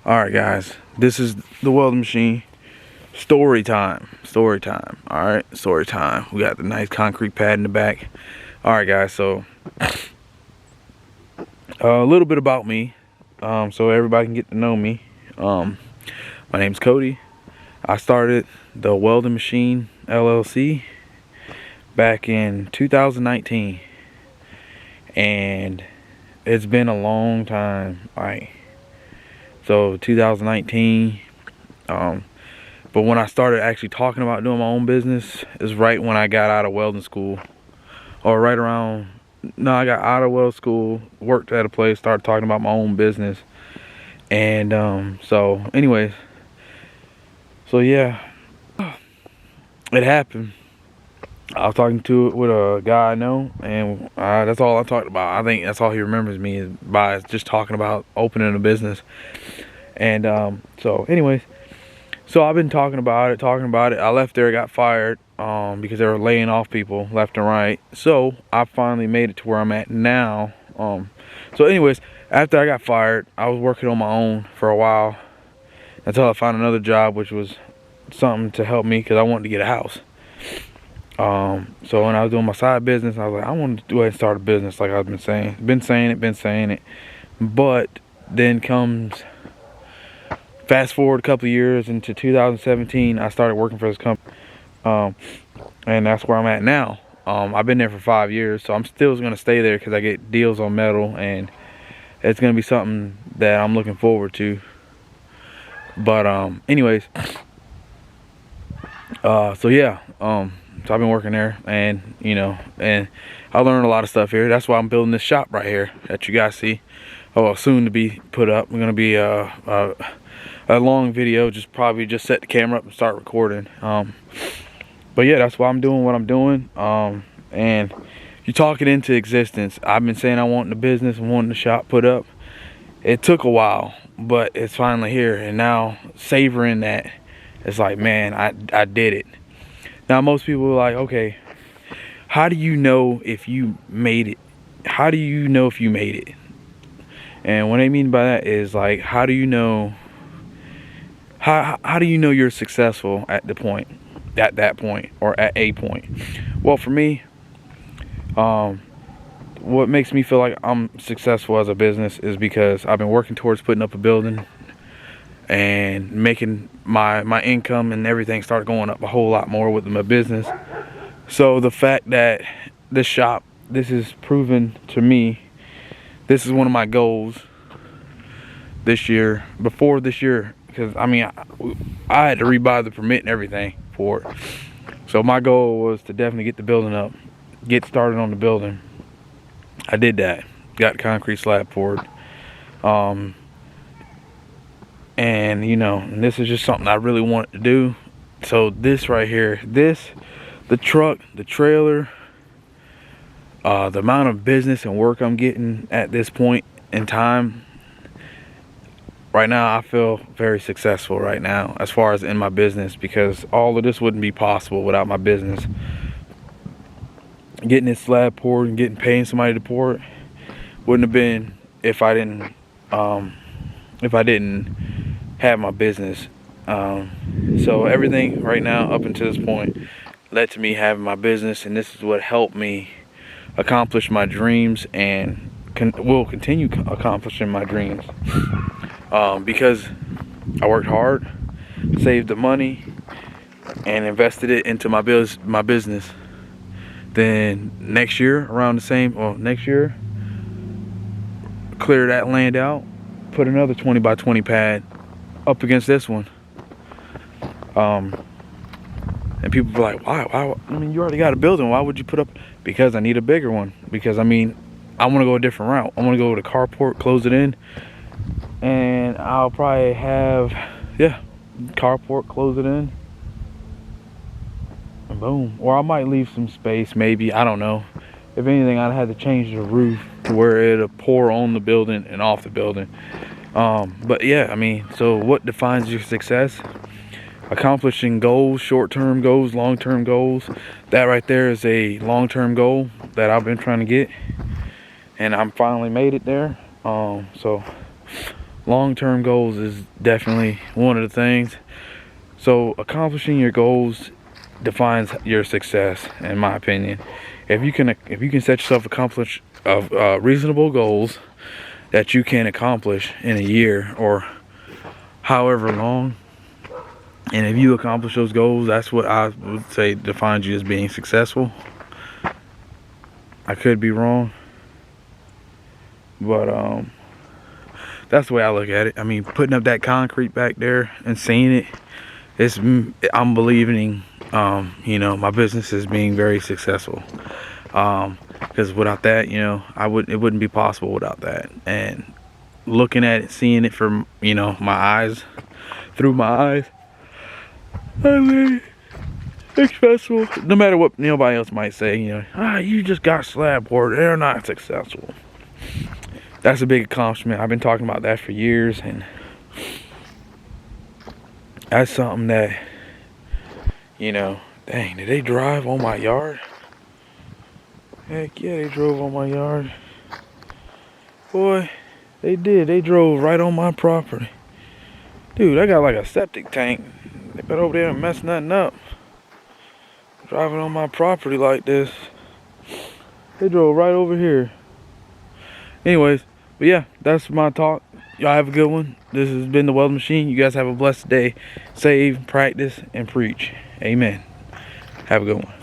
Alright guys, this is the welding machine. Story time. Alright, story time. We got the nice concrete pad in the back. Alright guys, so a little bit about me, so everybody can get to know me. My name's Cody. I started the Welding Machine LLC back in 2019, and it's been a long time. So 2019, but when I started actually talking about doing my own business is right when I got out of welding school, or right around, no, I got out of welding school, worked at a place, started talking about my own business. And so anyways, so yeah, it happened. I was talking to it with a guy I know, and that's all I talked about. I think that's all he remembers me is by just talking about opening a business. And so anyways, so I've been talking about it. I left there, got fired because they were laying off people left and right. So I finally made it to where I'm at now. So anyways, after I got fired, I was working on my own for a while until I found another job, which was something to help me because I wanted to get a house. So when I was doing my side business, I was like, I want to go ahead and start a business, like I've been saying. Been saying it. But then comes, fast forward a couple of years into 2017, I started working for this company. And that's where I'm at now. I've been there for 5 years, so I'm still going to stay there because I get deals on metal, and it's going to be something that I'm looking forward to. But anyways, so yeah, so I've been working there, and you know, and I learned a lot of stuff here. That's why I'm building this shop right here that you guys see. Oh, soon to be put up. We're gonna be a long video. Probably just set the camera up and start recording. But yeah, that's why I'm doing what I'm doing. And you talk it into existence. I've been saying I want the business and wanting the shop put up. It took a while, but it's finally here. And now savoring that, it's like, man, I did it. Now most people are like, okay, how do you know if you made it? How do you know if you made it? And what I mean by that is, like, how do you know you're successful at that point, or at a point? Well, for me, what makes me feel like I'm successful as a business is because I've been working towards putting up a building and making my income and everything start going up a whole lot more with my business. So the fact that this shop, this is proven to me, this is one of my goals this year, before this year, because I mean, I had to rebuy the permit and everything for it. So my goal was to definitely get the building up, get started on the building. I did that, got the concrete slab poured. And you know, and this is just something I really wanted to do. So this right here, the truck, the trailer, the amount of business and work I'm getting at this point in time, right now I feel very successful right now as far as in my business, because all of this wouldn't be possible without my business. Getting this slab poured and paying somebody to pour it wouldn't have been if I didn't have my business. So everything right now up until this point led to me having my business, and this is what helped me accomplish my dreams, and will continue accomplishing my dreams, because I worked hard, saved the money, and invested it into my business. Then next year, next year, clear that land out, put another 20 by 20 pad up against this one. And people be like, why? I mean, you already got a building. Why would you put up? Because I need a bigger one. Because I mean, I want to go a different route. I want to go to the carport, close it in, and I'll probably have, yeah, carport, close it in, and boom. Or I might leave some space, maybe. I don't know. If anything, I'd have to change the roof to where it'll pour on the building and off the building. But yeah, I mean, so what defines your success? Accomplishing goals, short-term goals, long-term goals. That right there is a long-term goal that I've been trying to get, and I'm finally made it there. So long-term goals is definitely one of the things. So accomplishing your goals defines your success, in my opinion. If you can set yourself reasonable goals that you can accomplish in a year or however long, and if you accomplish those goals, that's what I would say defines you as being successful. I could be wrong, but that's the way I look at it. I mean, putting up that concrete back there and seeing it, I'm believing, you know, my business is being very successful. Because without that, you know, it wouldn't be possible without that. And looking at it, seeing it from, you know, my eyes, through my eyes, I mean, it's successful. No matter what nobody else might say, you know, you just got slab poured, they're not successful. That's a big accomplishment. I've been talking about that for years, and that's something that, you know, dang, did they drive on my yard? Heck yeah, they drove on my yard. Boy, they did. They drove right on my property. Dude, I got like a septic tank. They been over there and messing nothing up. Driving on my property like this. They drove right over here. Anyways, but yeah, that's my talk. Y'all have a good one. This has been the Welding Machine. You guys have a blessed day. Save, practice, and preach. Amen. Have a good one.